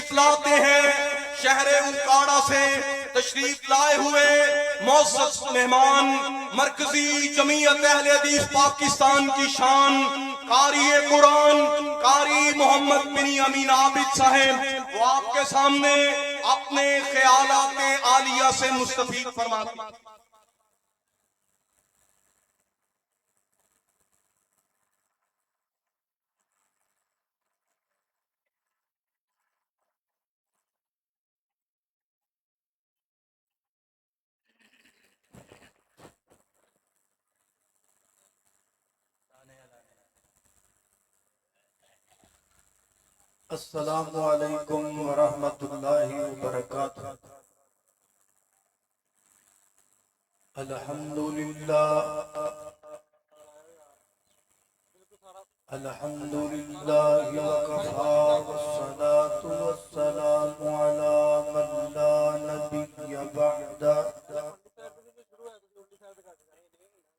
تشریف لاتے ہیں شہر اوکاڑا سے تشریف لائے ہوئے معزز مہمان مرکزی جمعیت اہل حدیث پاکستان کی شان قاری قرآن قاری محمد بن امین عابد صاحب، وہ آپ کے سامنے اپنے خیالات عالیہ سے مستفید فرماتے ہیں۔ السلام علیکم ورحمۃ اللہ وبرکاتہ۔ الحمدللہ وکفی والصلاة والسلام علی من لا نبی بعدہ۔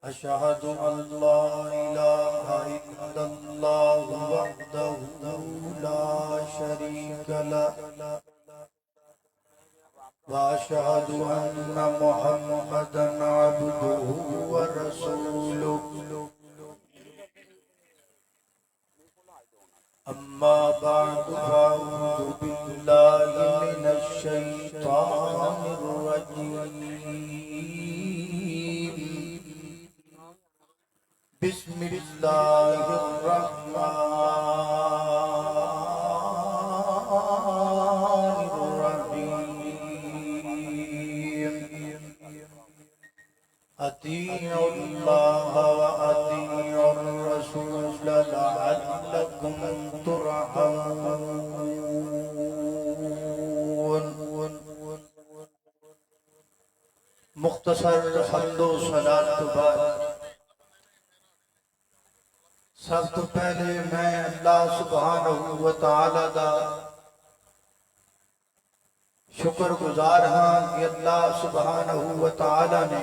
اشہد ان لا الہ الا اللہ وحدہ لا شریک لہ واشہد ان محمدا عبدہ ورسولہ۔ اما بعد فاعوذ باللہ من الشیطان الرجیم۔ بسم اللہ الرحمن اطیعوا اللہ واطیعوا الرسول لعلکم ترحمون۔ مختصر حمد و صلاۃ بعد سب تو پہلے میں اللہ سبحانہ و تعالی دا شکر گزار ہاں کہ اللہ سبحانہ و تعالی نے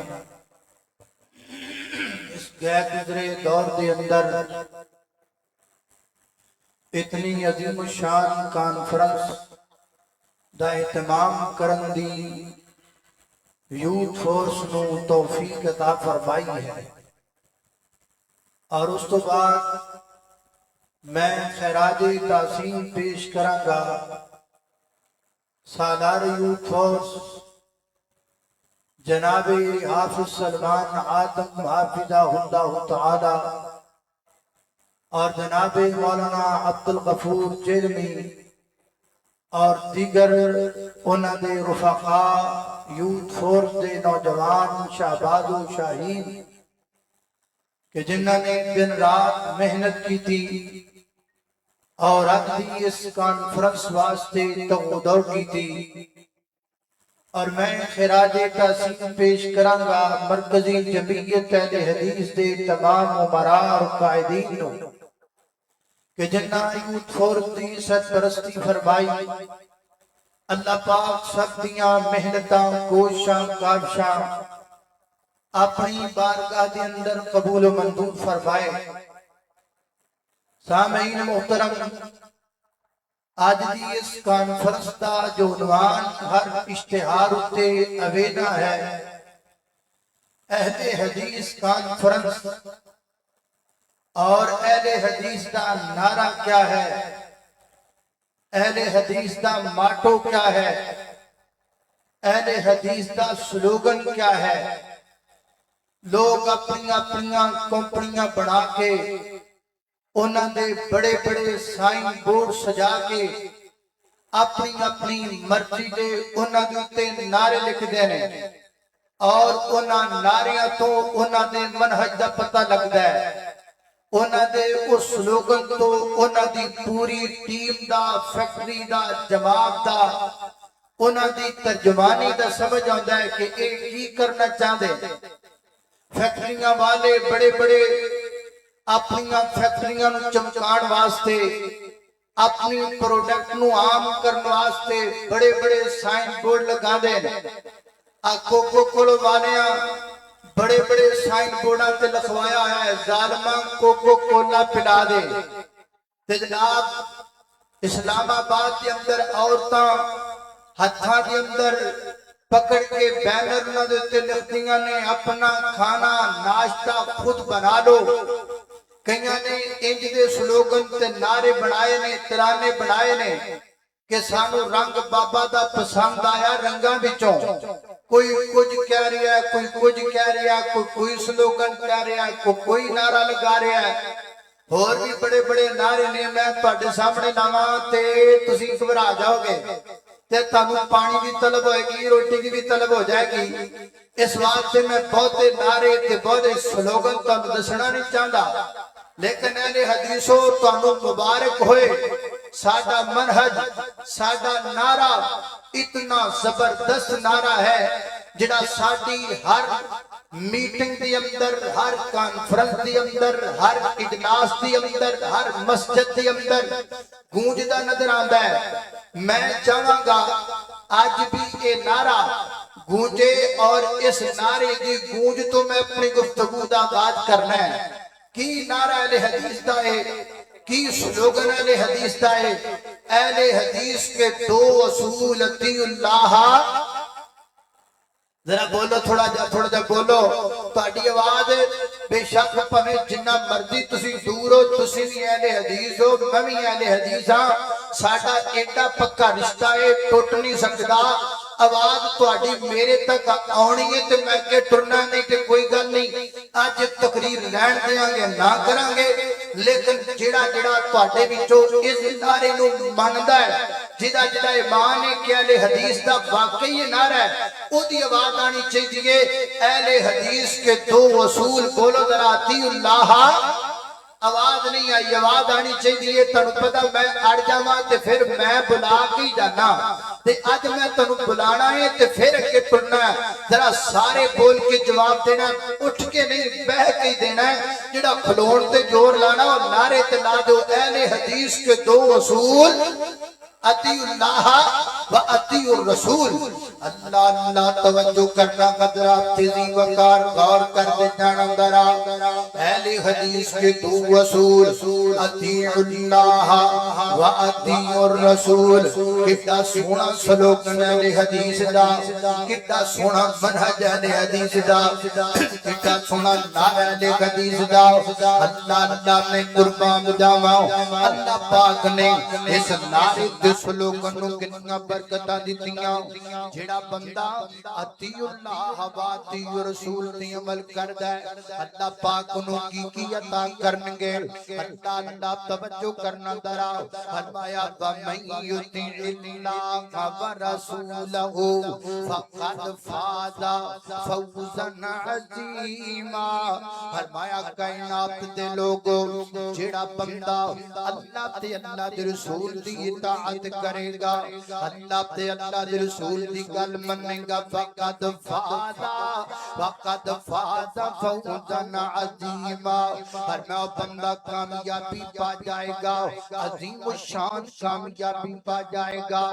اس غیر گزرے دور دے اندر اتنی عظیم الشان کانفرنس دا اہتمام کرن دی یوتھ فورس نو توفیق عطا فرمائی ہے، اور اس تو بعد میں خراج تعظیم پیش کراں گا سالار یوتھ فورس جناب حافظ سلمان آدم حافظہ اللہ تعالی اور جناب مولانا عبدالغفور چیرمی اور دیگر انہاں دے رفقاء یوتھ فورس دے نوجوان شہباز و شاہین کہ جنہوں نے دن رات محنت کی تھی اور اب بھی اس کانفرنس واسطے دوڑ کی تھی، اور میں خراج تعظیم پیش کراں گا مرکزی جمعیت اہل حدیث دے تمام امراء اور قائدین کہ جنہاں یوتھ فورس دی سرپرستی فرمائی۔ اللہ پاک سب دیاں محنتاں کوشاں کاوشاں اپنی بارگاہ دے اندر قبول و منظور فرمائے۔ سامعین محترم، آج دی اس کانفرنس دا جو عنوان ہر اشتہار اتے اوینا ہے، اہل حدیث کانفرنس، اور اہل حدیث دا نعرہ کیا ہے، اہل حدیث دا ماٹو کیا ہے، اہل حدیث دا سلوگن کیا ہے۔ لوگ اپنی کمپنیاں بنا کے انہاں دے بڑے بڑے سائن بورڈ سجا کے اپنی مرضی دے انہاں دے تے نعرے لکھ دینے، اور انہاں نعریاں تو انہاں دے منہج دا پتہ لگدا ہے، انہاں دے اس سلوگن تو انہاں دی پوری ٹیم دا، فیکٹری دا، جماعت دا، انہاں دی ترجمانی دا سمجھ آندا ہے کہ ایک کی کرنا چاہتے۔ فیکٹریاں والے بڑے بڑے اپنی فیکٹریاں نو چمکان واسطے، اپنی پروڈکٹ نو عام کرنے واسطے بڑے بڑے سائن بورڈ لگا دیں۔ کوکو کولو والیاں بڑے بڑے سائن بورڈاں تے لکھوایا ہے ظالماں کوکو کولا پلا دے۔ تے جناب اسلام آباد کے اندر عورتاں ہتھاں دے اندر پکڑ کے بینر انہاں دے تے لکھدیاں نے اپنا کھانا ناشتہ خود بنا لو. کئیاں نے انج دے سلوگن تے نعرے بنائے نے، ترانے بنائے نے کہ سانو رنگ بابا دا پسند آیا رنگاں وچوں. کوئی کچھ کہہ رہا ہے، کوئی کچھ کہہ رہا ہے، کوئی سلوگن کہہ رہا ہے، کوئی نعرہ لگا رہا ہے. اور بھی بڑے بڑے نعرے نے، میں تواڈے سامنے لاواں تے تسی گھبرا جاؤ گے تے تانوں پانی بھی طلب ہوئے گی، روٹی کی بھی طلب ہو جائے گی. اس واسطے میں بہتے نعرے تے بہتے سلوگن تانوں دسنا نہیں چاہتا، لیکن اہل حدیثوں تانوں مبارک ہوئے. ساڈا منہج، ساڈا نعرہ اتنا زبردست نعرہ ہے جڑا ساڈی ہر میٹنگ دی اندر، ہر کانفرنس دی اندر، ہر اجلاس دی اندر، ہر مسجد دی اندر گونجدا نظر آندا ہے. میں چاہاں گا آج بھی یہ نعرہ گونجے، اور اس نعرے کی گونج تو میں اپنی گفتگو دا آغاز کرنا ہے. کی نعرہ اہل حدیث دا ہے، کی سلوگن اہل حدیث دا ہے. اہل حدیث کے دو اصول، اطیع اللہ، ذرا بولو تھوڑا جا بولو. تہاڈی آواز بے شک پویں جنہ مرضی تسی دور ہو، تسی بھی اہل حدیث ہو، میں بھی اہل حدیث ہاں. ساڈا ایڈا پکا رشتہ ہے، ٹوٹ نہیں سکدا. آواز تہاڈی میرے تک آنی ہے تے میں کہ ٹرنا نہیں تے کوئی گل نہیں. اج تقریر رہن دیاں گے نہ کراں گے، لیکن جڑا تہاڈے وچوں اس نعرے نو مندا ہے، جدا ایمان ہے کہ اہل حدیث دا واقعی یہ نعرہ ہے، او دی آواز آنی چاہیے. اہل حدیث کے دو اصول، بولو ذرا اطیع اللہ. آواز نہیں آئی، آواز آنی چاہیے. تانوں پتہ میں اڑ جاواں تے پھر میں بلا کے جانا، تے اج میں تانوں بلانا ہے تے پھر اگے ٹرنا ہے. ذرا سارے بول کے جواب دینا، اٹھ کے نہیں بہ کے دینا ہے. جڑا کھلون تے زور لانا اور نعرے تے لا دو. اہل حدیث کے دو اصول، اطیع اللہ و اطیع الرسول. اللہ اللہ توجہ کرنا، قدرہ تیزی وقار غور کر دے جانا درا. اہل حدیث کے دو اصول، اطیع اللہ و اطیع الرسول. کتنا سونا سلوگن اہل حدیث دا، کتنا سونا منہج اہل حدیث دا، کتنا سونا نعرہ اہل حدیث دا. اللہ اللہ نے قربان جاواں، اللہ پاک نے اس نعرے تے سلوگن نو کتنا برکتاں دتیاں. جڑا بندہ اطیع اللہ و اطیع الرسول تے عمل کردا ہے، اللہ پاک نو کی عطا کرنگے. اللہ اللہ توجہ کرنا ذرا. فرمایا وَمَن يُطِعِ اللَّهَ وَرَسُولَهُ فَقَدْ فَازَ فَوْزًا عَظِيمًا. فرمایا کائنات دے لوگو، جڑا بندہ اللہ تے اللہ دے رسول دی اطاعت کرے گا، اللہ تے اللہ دے رسول دی گل منے گا، فقد فاز فوزا عظیما. فرمایا بندہ کامیابی پا جائے گا، عظیم الشان کامیابی پا جائے گا.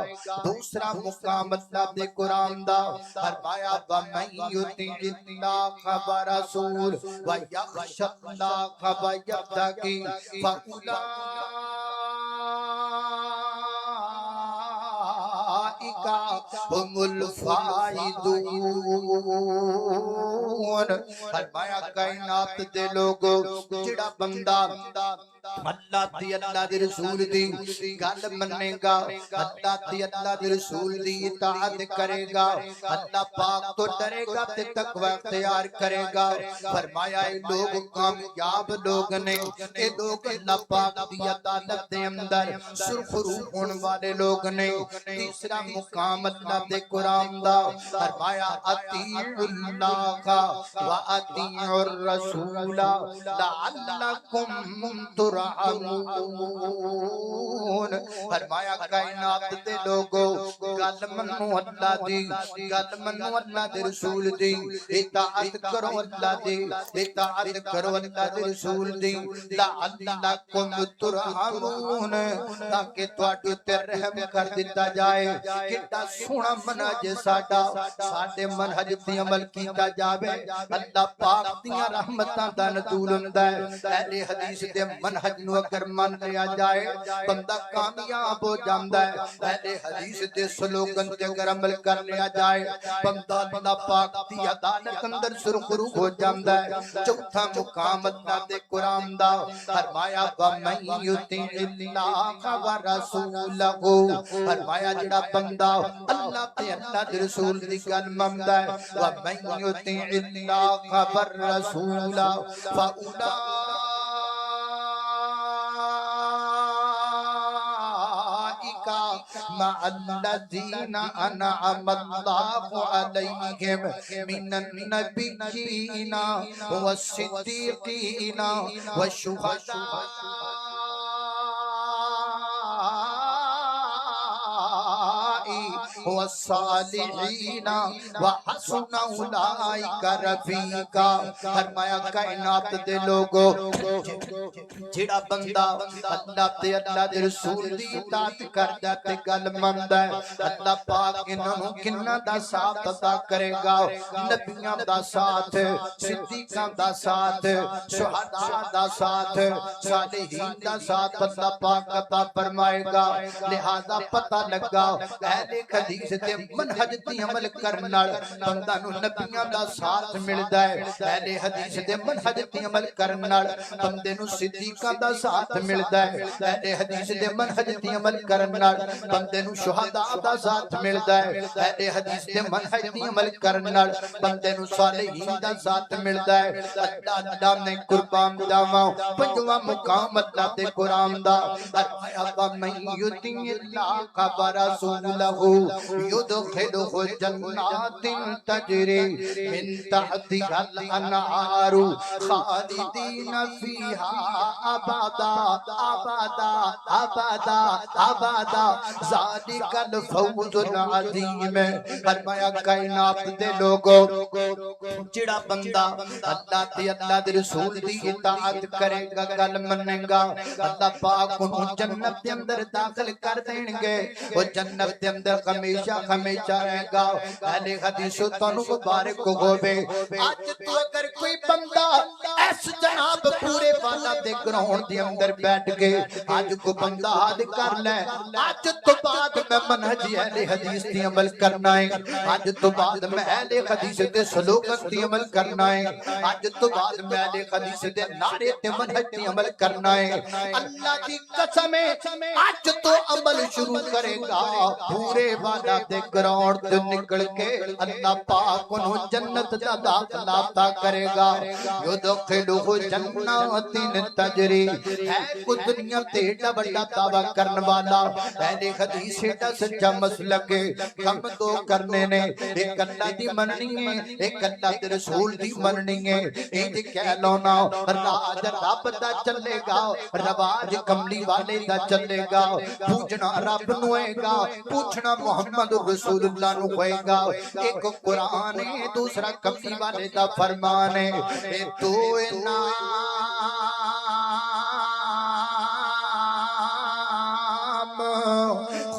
دوسرا مقام اللہ دے قرآن دا. فرمایا وَمَن يُطِعِ اللَّهَ وَرَسُولَهُ وَيَخْشَ اللَّهَ وَيَتَّقِهِ هم الفائزون. فرمایا کائنات دے لوگو، جڑا بندہ اللہ تے اللہ دے رسول دی گل منے گا، اللہ تے اللہ دے رسول دی اطاعت کرے گا، اللہ پاک تو ڈرے گا تے تقوی اختیار کرے گا. فرمایا اے لوگ کامیاب لوگ نے، اے لوگ اللہ پاک دی عدالت دے اندر سرخرو ہون والے لوگ نے. تیسرا مقام اللہ دے قرآن دا. فرمایا اطیعوا اللہ و اطیعوا الرسول لعلکم ترحمون. فرمایا کائنات دے لوگو، گل منو اللہ دی، گل منو اللہ دے رسول دی، اطاعت کرو اللہ دی، اطاعت کرو اللہ دے رسول دی. لعلکم ترحمون، تاکہ تواڈے تے رحم کر دتا جائے. کتنا سونا منہج ساڈا، ساڈے منہج تے عمل کیتا جاوے، اللہ پاک دیاں رحمتاں دا نزول ہوندا ہے. اہل حدیث دے منہج نو اگر من لیا جائے بندہ کامیاب ہو جاندا ہے. اہل حدیث دے سلوگن تے اگر عمل کر لیا جائے بندہ اللہ پاک دی عدالت اندر سرخرو ہو جاندا ہے. چوتھا مقام اللہ دے قرآن دا فرمایا وَمَن يُطِعِ اللَّهَ وَرَسُولَهُ, فرمایا جڑا بندہ اللہ تے اللہ دے رسول دی گل مندا ہے وَمَن يُطِعِ اللَّهَ وَالرَّسُولَ فَأُولَٰئِکَ مع الذين أنعم الله عليهم من النبيين والصديقين والشهداء والصالحین وحسن اولئک رفیقا. فرمایا کائنات دے لوگو جڑا بندہ اللہ تے اللہ دے رسول دی اطاعت کردا تے گل مندا ہے اللہ پاک انہاں نوں کناں دا ساتھ عطا کرے گا. نبیاں دا ساتھ, صدیقاں دا ساتھ, شہداء دا ساتھ, صالحین دا ساتھ اللہ پاک عطا فرمائے گا. لہذا پتہ لگا اہل حدیث دے منہج تے عمل کرن نال بندہ نوں نبیاں دا ساتھ ملدا ہے. اہل حدیث دے منہج تے عمل کرن نال بندے نوں صدیقاں دا ساتھ ملدا ہے. اہل حدیث دے منہج تے عمل کرن نال بندے نوں شہداء دا ساتھ ملدا ہے. اہل حدیث دے منہج تے عمل کرن نال بندے نوں صالحین دا ساتھ ملدا ہے. اللہ نے قربان جاواں پنجواں مقام اللہ دے قرآن دا فرمایا وَمَن يُطِعِ اللَّهَ وَرَسُولَهُ يُدْخِلْهُ جَنَّاتٍ تَجْرِي مِن تَحْتِهَا الْأَنْهَارُ خَالِدِينَ فِيهَا أَبَدًا أَبَدًا أَبَدًا أَبَدًا ذَلِكَ الْفَوْزُ الْعَظِيمُ. فرمایا کائنات دے لوگو جڑا بندہ اللہ تے اللہ دے رسول دی اطاعت کرے گا گل منے گا اللہ پاک انہوں جنت دے اندر داخل کر دیں گے. وہ جنت دے اندر ہمیشہ ہمیشہ رہے گا. اہل حدیث تانوں مبارک ہووے اج تو اگر کوئی بندہ اس جناب پورے والا دے گراؤنڈ دے اندر بیٹھ کے اج کو بندہ حد کر لے اج تو بعد میں منہج اہل حدیث دی عمل کرنا ہے, اج تو بعد میں اہل حدیث دے سلوکت دی عمل کرنا ہے, اج تو بعد میں اہل حدیث دے نعرے تے منہج دی عمل کرنا ہے. اللہ دی قسم ہے اج تو عمل شروع کرے گا پورے والا دے گراؤنڈ تے نکل کے اللہ پاک انہوں جنت دا داخلہ عطا کرے گا. یدخلہ جنات تجری ہے کو دنیا تے ایڈا بڑا دعویٰ کرن والا اہل حدیث دا سچا مسلک ہم تو کرنے نے ایک اللہ دی مننی ہے ایک اللہ دے رسول دی مننی ہے. ایک کہہ لو نا راج رب دا چلے گا رواج کملی والے دا چلے گا پوچھنا رب نو ہوئے گا پوچھنا محمد رسول اللہ نو ہوئے گا. ایک قرآن ہے دوسرا کملی والے دا فرمان ہے. اے تو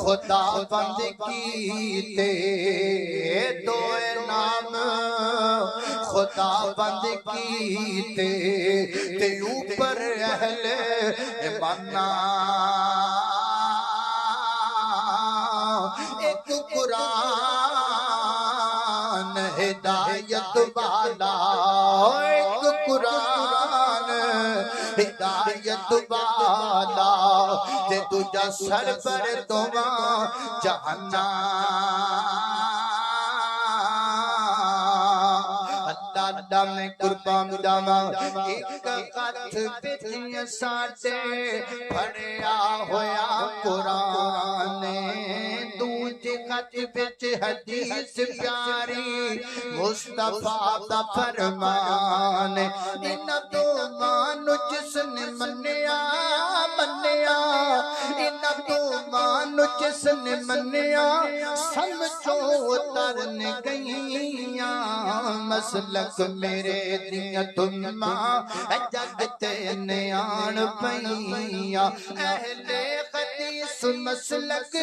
خدا بند کیتے دو نام خدا بند کیتے تے اوپر اہل ایمانہ ایک قرآن ہدایت والا ایک قرآن ہدایت والا تے تجھا سر پر دعا جہنم. اللہ میں قربان جاواں ایک خط وچ ساڈے پڑھیا ہویا قرآن دوجے خط وچ حدیث پیاری مصطفیٰ دا فرمان. انہاں دوواں نوں جس نے منیا منیا انہاں دوواں نوں جس نے منیا سمجھو ترن گئیاں مسلک میرے دیا تم جگتے نیان پئیاں اہل حدیث مسلک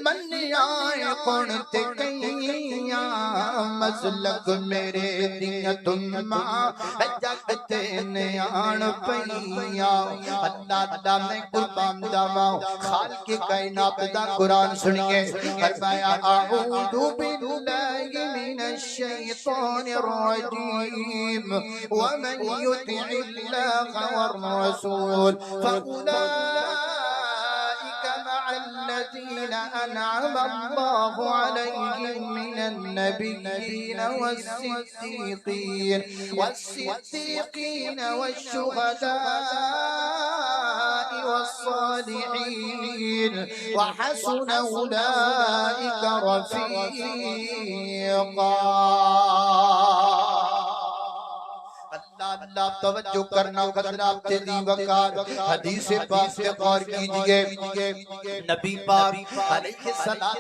منیا کون تے کئیاں مسلک میرے دیا تم جگتے نیان پئیاں اللہ میں قربان جاواں خالق کائنات دا قرآن سنیے فرمایا اعوذ باللہ من الشیطان الرجیم ومن یطع اللہ والرسول فاولئک مع الذین انعم اللہ علیہم من النبیین والصدیقین والشہداء والصالحین وحسن اولئک رفیقا اللہ توجہ کرنا حضرات تیزی وقار حدیث پاک سے غور کیجئے نبی پاک علیہ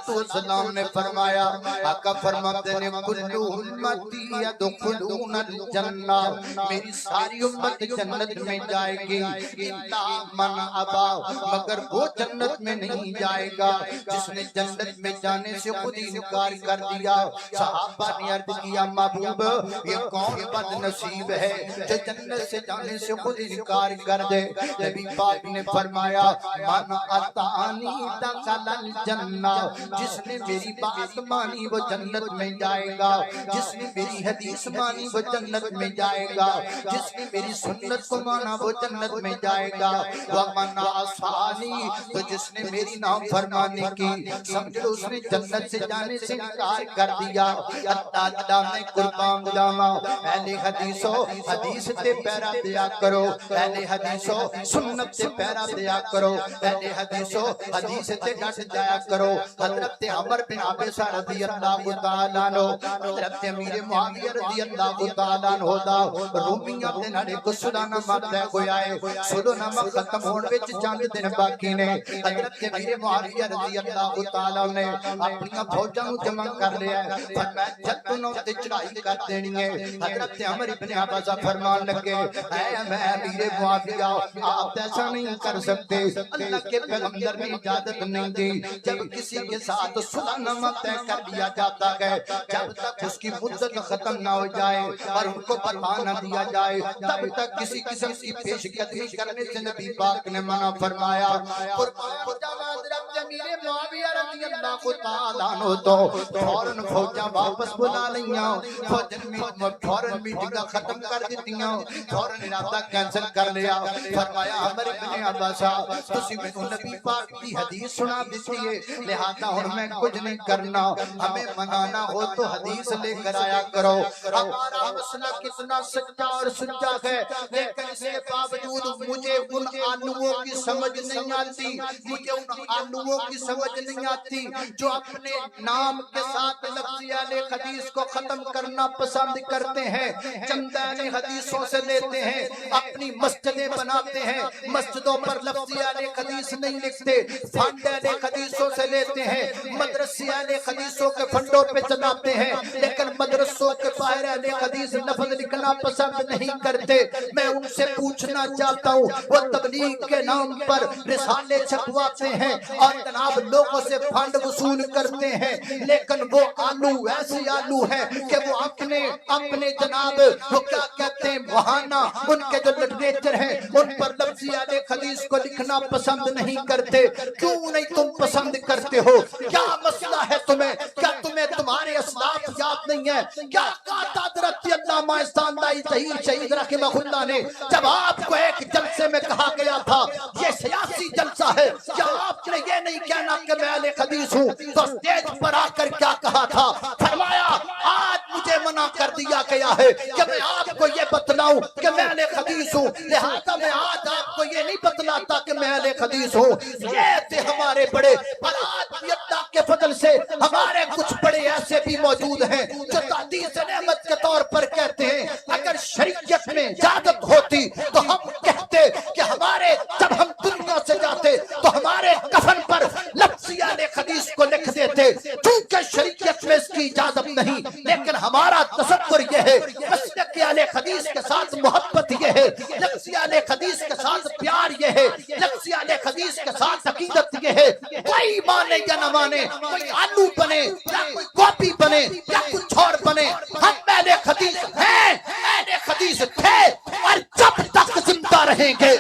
السلام نے فرمایا آقا فرماتے ہیں کل امتی یدخلون الجنہ میری ساری امت جنت میں جائے گی الا من ابا مگر وہ جنت میں نہیں جائے گا جس نے جنت میں جانے سے خود انکار کر دیا صحابہ نے عرض کیا محبوب یہ کون بد نصیب ہے جو جنت سے جانے سے خود انکار کر دے نبی پاک نے فرمایا من اتانی دخل الجنہ جس نے میری بات مانی وہ جنت میں جائے گا جس نے میری حدیث مانی وہ جنت میں جائے گا جس نے میری سنت کو مانا وہ جنت میں جائے گا ومن عصانی تو جس نے میری نام فرمانے کی سمجھ لو اس نے جنت سے جانے سے انکار کر دیا اللہ میں قربان جاواں اہل حدیثو حدیث تے پیرا دیا کرو اہل حدیثو سنت تے پیرا دیا کرو اہل حدیثو حدیث تے ڈٹ جایا کرو حضرت عمر بن عبیسہ رضی اللہ تعالیٰ عنہ حضرت امیر معاویہ رضی اللہ تعالیٰ عنہ دا رومیاں دے نالے کو سلانہ مارتا ہویا ہے سلانہ ختم ہون وچ چند دن باقی نے حضرت امیر معاویہ رضی اللہ تعالیٰ نے اپنی فوجاں جمع کر لیا ہے فرمایا جب انہوں تے چڑھائی کر دینی ہے حضرت عمر بن عبیسہ فرمان لگے اے میں امیر معاویہ آپ ایسا نہیں کر سکتے اللہ کے پیغمبر نے اجازت نہیں دی جب کسی کے ساتھ صلح نامہ طے کر دیا جاتا ہے جب تک اس کی مدت ختم نہ ہو جائے اور ان کو پتا نہ دیا جائے تب تک کسی قسم کی پیش قدمی کرنے سے نبی پاک نے منع فرمایا قربان جاواں حضرت امیر معاویہ رضی اللہ تعالیٰ عنہ تو فوراً فوجاں واپس بلا لیاں فوراً میٹنگاں ختم کر دیتیاں فوراً ارادہ کینسل کر لیا فرمایا عمر بن عبیسہ تسی میں نبی پاک کی حدیث سنا دیتی ہے لہذا ہن میں کچھ نہیں کرنا ہمیں منانا ہو تو حدیث لے کر آیا کرو ہمارا مسئلہ کتنا سچا اور سچا ہے لیکن اس کے باوجود مجھے ان آلووں کی سمجھ نہیں آتی مجھے ان آلووں کی سمجھ نہیں آتی جو اپنے نام کے ساتھ لفظ اہل حدیث کو ختم کرنا پسند کرتے ہیں چند اہل حدیثوں سے لیتے ہیں اپنی مسجدیں بناتے ہیں مسجدوں پر لفظ اہل حدیث نہیں لکھتے فنڈ اہل حدیثوں سے لیتے ہیں مدرسے اہل حدیثوں کے فنڈوں پہ چلاتے ہیں لیکن مدرسوں کے باہر اہل حدیث لفظ لکھنا پسند نہیں کرتے میں ان سے پوچھنا چاہتا ہوں وہ تبلیغ کے نام پر رسالے چھپواتے ہیں اور جناب لوگوں سے فنڈ وصول کرتے ہیں لیکن وہ آلو ایسے آلو ہیں کہ وہ اپنے جناب وہ کیا کہتے ہیں وہانا ان کے جو لٹریچر ہیں ان پر لفظی اہل حدیث کو لکھنا پسند نہیں کرتے کیوں نہیں تم پسند کرتے ہو کیا مسئلہ ہے تمہیں کیا تمہیں تمہارے اسلاف یاد نہیں ہے کیا کہا حضرت علامہ احسان اللہ ظہیر شہید رحمہ اللہ نے جب آپ کو ایک جلسے میں کہا گیا تھا یہ سیاسی جلسہ ہے کیا آپ نے یہ نہیں کہنا کہ میں اہل حدیث ہوں تو اسٹیج پر آ کر کیا کہا تھا فرمایا آج مجھے منع کر دیا گیا ہے کہ میں آپ کو یہ بتلاؤں کہ میں اہل حدیث ہوں لہذا میں آج آپ کو یہ نہیں بتلاتا کہ میں اہل حدیث ہوں یہ تھے ہمارے بڑے اور آج بھی اللہ کے فضل سے ہمارے کچھ بڑے ایسے بھی موجود ہیں جو تحدیث نعمت کے طور پر کہتے ہیں اگر شریعت میں اجازت ہوتی تو ہم کہتے کہ ہمارے جب ہم دنیا سے جاتے تو ہمارے کفن پر لفظ اہل حدیث کو لکھ سمجھتے تھے چونکہ شریعت میں اس کی اجازت نہیں، لیکن ہمارا تصور یہ ہے مسلک اہل حدیث کے ساتھ محبت یہ ہے، لفظ اہل حدیث کے ساتھ پیار یہ ہے، لفظ اہل حدیث کے ساتھ عقیدت یہ ہے، کوئی مانے یا نہ مانے، کوئی آلو بنے یا کوئی گوبھی بنے یا کچھ اور بنے، ہم اہل حدیث ہیں، اہل حدیث تھے اور جب تک زندہ رہیں گے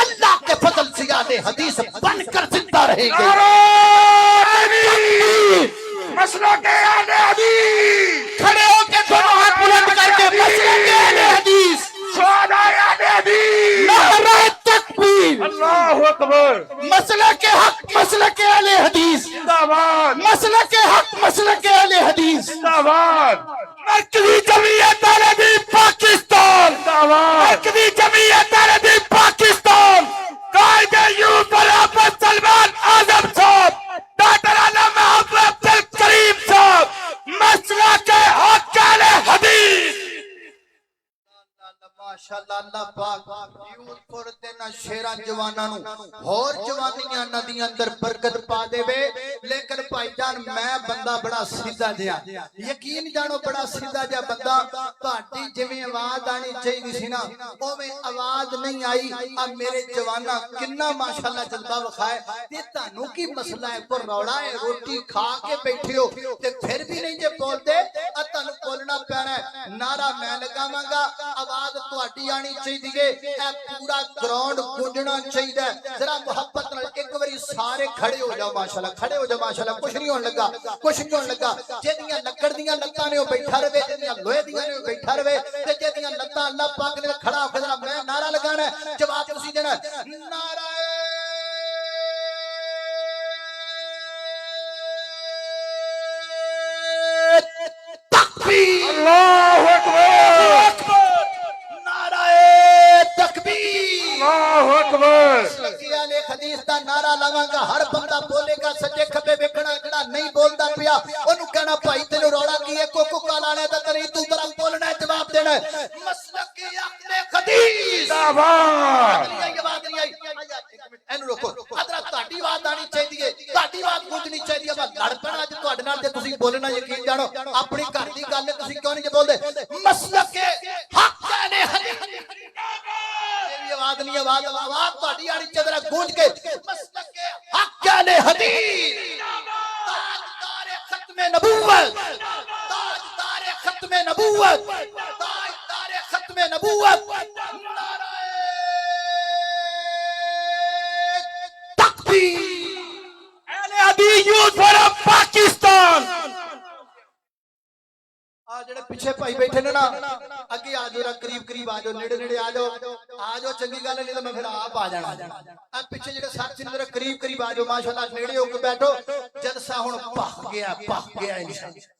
اللہ کے فضل سے اہل حدیث بن کر زندہ رہیں گے۔ مسلک اہل حدیث، کھڑے ہو کے دونوں ہاتھ بلند کر کے مسلک اہل حدیث، شہداء اہل حدیث، نعرہ تکبیر، اللہ اکبر، مسلک حق مسلک اہل حدیث، زندہ باد، مسلک حق مسلک اہل حدیث، زندہ باد، مرکزی جمعیت اہل حدیث پاکستان، زندہ باد، مرکزی جمعیت اہل حدیث پاکستان، قائد یوسف الحافظ سلمان اعظم صاحب، ڈاکٹر علامہ حافظ عبد الکریم صاحب، مسلک حق اہل حدیث۔ ماشاءاللہ اللہ پاک یوت پور دینا شیران جوانانو اور جوانیاں ندی اندر برکت پا دے وے، لیکن بھائی جان میں بندہ بڑا سیدھا جیا، یقین جانو بڑا سیدھا جیا بندہ، تہاڈی جویں آواز آنی چاہیے سی نا اوویں آواز نہیں آئی۔ اب میرے جوانا کنا ماشاءاللہ جلوہ وکھائے تے تانوں کی مسئلہ ہے، کو روڑا ہے، روٹی کھا کے بیٹھے ہو تے پھر بھی نہیں جے بول دے تانوں بولنا پینا ہے۔ نعرہ میں لگاواں گا، آواز تہاڈی آنی چاہیے، اے پورا گراؤنڈ گونجنا چاہیے، ذرا محبت نال ایک باری سارے کھڑے ہو جاؤ ماشاءاللہ، کھڑے ہو جاؤ ماشاءاللہ، کچھ نہیں ہون لگا، کچھ نہیں ہون لگا، جیدیاں لکڑ دیاں لتاں نے او بیٹھا رہے، جیدیاں لوہے دیاں نے او بیٹھا رہے، تے جیدیاں لتاں اللہ پاک نے کھڑا ہو کے ذرا میں نعرہ لگانا ہے، جواب تسی دینا ہے، نعرہ تکبیر، اللہ اکبر، اللہ اکبر، اہل حدیث دا نعرہ لاواں گا، ہر بندہ بولے گا، سجے کھبے ویکھنا، جڑا نہیں بولدا پیا اونوں کہنا بھائی تینوں روڑا کی ہے، کوکو کالا نے تے تری تو طرف بولنا ہے، جواب دینا ہے، مسلک اہل حدیث، زندہ باد، آواز نہیں آئی، اینو روکو، حضرت تہاڈی آواز آنی چاہیے، تہاڈی آواز گونجنی چاہیے، اب لڑ پینا اج تہاڈے نال تے تسی بولنا یقین جانو، اپنی گھر دی گل تسی کیوں نہیں بولدے، مسلک حق اہل حدیث، آواز نہیں، آواز تہاڈی آنی چاہیے، ذرا گونج کے مسلک حق اہل حدیث، تاجدار ختم نبوت، تاجدار ختم نبوت، تاجدار ختم نبوت، نعرہ تکبیر، اہل حدیث یوتھ فورم پاکستان۔ جڑے پیچھے بھائی بیٹھے نے نا اگے آ جاؤ، قریب قریب آ جاؤ، نیڑے نیڑے آ جاؤ، چنگی گل ہے، نہیں تو میں پھر آپ آ جانا۔ اب پیچھے جڑے ساتھی نے قریب قریب آ جاؤ، ماشاءاللہ نیڑے ہو کے بیٹھو، جلسہ ہن پک گیا انشاءاللہ۔